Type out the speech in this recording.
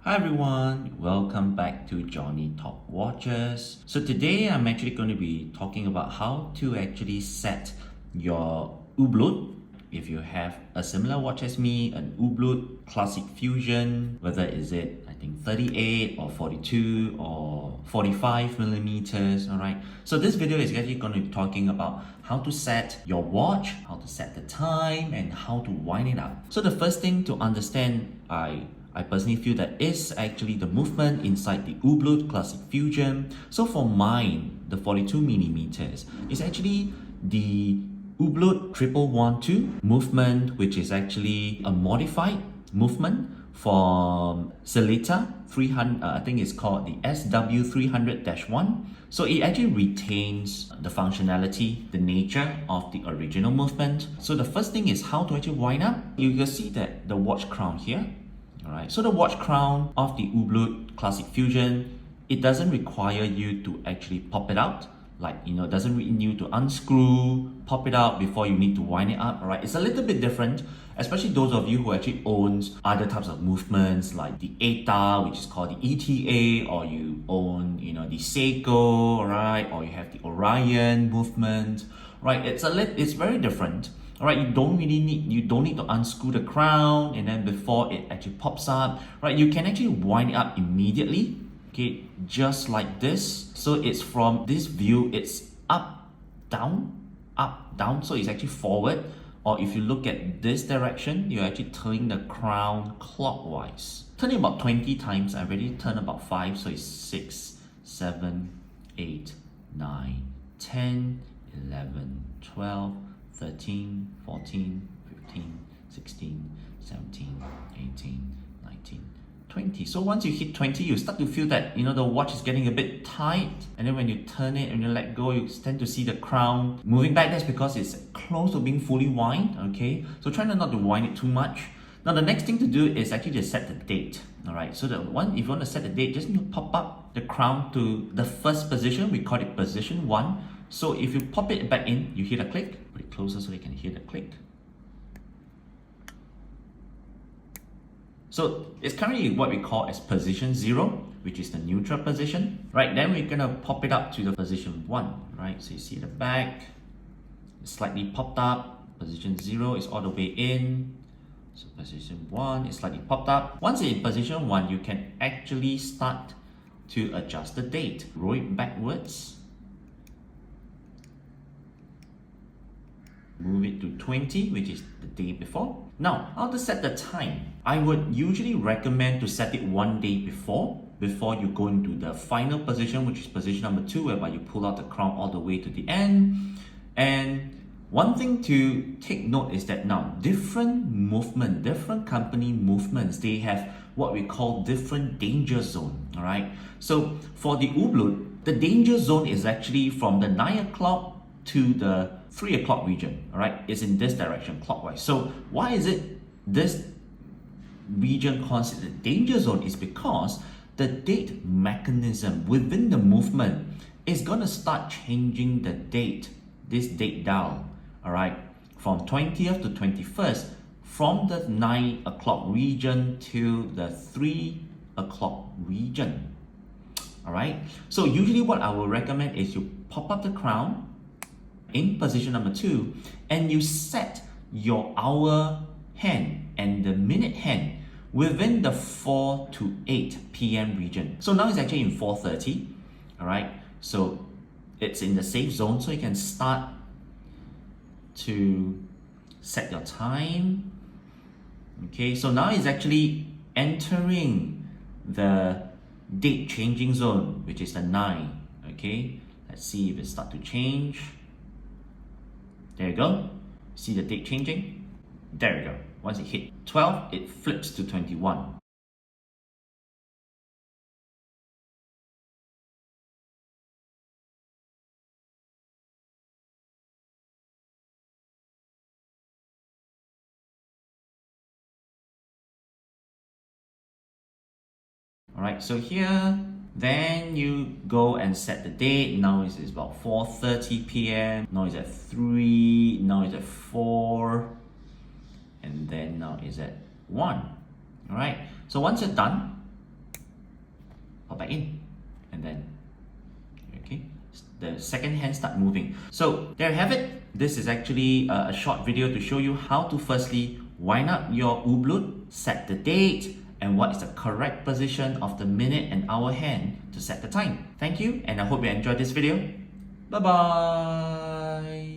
Hi everyone, welcome back to Johnny Talk Watches. So today I'm actually going to be talking about how to actually set your Hublot. If you have a similar watch as me, an Hublot Classic Fusion, whether is it I think 38 or 42 or 45 millimeters, all right? So this video is actually going to be talking about how to set your watch, how to set the time, and how to wind it up. So the first thing to understand, I personally feel that is actually the movement inside the Hublot Classic Fusion. So for mine, the 42 millimeters is actually the Hublot 1112 movement, which is actually a modified movement from Seleta 300, I think it's called the SW300-1. So it actually retains the functionality, the nature of the original movement. So the first thing is how to actually wind up. You can see that the watch crown here. Alright, so the watch crown of the Hublot Classic Fusion, it doesn't require you to actually pop it out. It doesn't need you to unscrew, pop it out before you need to wind it up. Alright, it's a little bit different, especially those of you who actually owns other types of movements like the ETA, which is called the ETA, or you own, the Seiko, right? Or you have the Orion movement, right? It's very different. Alright, you don't need to unscrew the crown and then before it actually pops up, right? You can actually wind it up immediately, okay, just like this. So it's from this view, it's up, down, so it's actually forward. Or if you look at this direction, you're actually turning the crown clockwise. Turning about 20 times, I already turned about 5, so it's 6, 7, 8, 9, 10, 11, 12, 13, 14, 15, 16, 17, 18, 19, 20. So once you hit 20, you start to feel that, the watch is getting a bit tight. And then when you turn it and you let go, you tend to see the crown moving back. That's because it's close to being fully wind, okay? So try not to wind it too much. Now the next thing to do is actually to set the date. All right, so if you want to set the date, just need to pop up the crown to the first position. We call it position 1. So if you pop it back in, you hear the click. Put it closer so you can hear the click. So it's currently what we call as position 0, which is the neutral position. Right, then we're gonna pop it up to the position 1. Right, so you see the back, it's slightly popped up. Position 0 is all the way in. So position 1 is slightly popped up. Once in position 1, you can actually start to adjust the date. Roll it backwards. Move it to 20, which is the day before. Now, how to set the time? I would usually recommend to set it one day before you go into the final position, which is position number 2, whereby you pull out the crown all the way to the end. And one thing to take note is that now, different company movements, they have what we call different danger zone, all right? So for the Hublot, the danger zone is actually from the 9 o'clock to the 3 o'clock region, all right? It's in this direction, clockwise. So why is it this region considered danger zone? Is because the date mechanism within the movement is going to start changing the date, this date dial, all right? From 20th to 21st, from the 9 o'clock region to the 3 o'clock region, all right? So usually what I will recommend is you pop up the crown in position number 2 and you set your hour hand and the minute hand within the 4 to 8 p.m. region. So now it's actually in 4:30, all right? So it's in the safe zone, so you can start to set your time. Okay, so now it's actually entering the date changing zone, which is the 9. Okay, let's see if it starts to change. There you go. See the date changing? There you go. Once it hit 12, it flips to 21. Alright, so here, then you go and set the date. Now it's about 4:30 p.m. Now it's at 3, now it's at 4, and then now it's at 1. Alright, so once you're done, pop back in, and then okay, the second hand start moving. So there you have it. This is actually a short video to show you how to firstly wind up your Hublot, set the date, and what is the correct position of the minute and hour hand to set the time. Thank you, and I hope you enjoyed this video. Bye bye.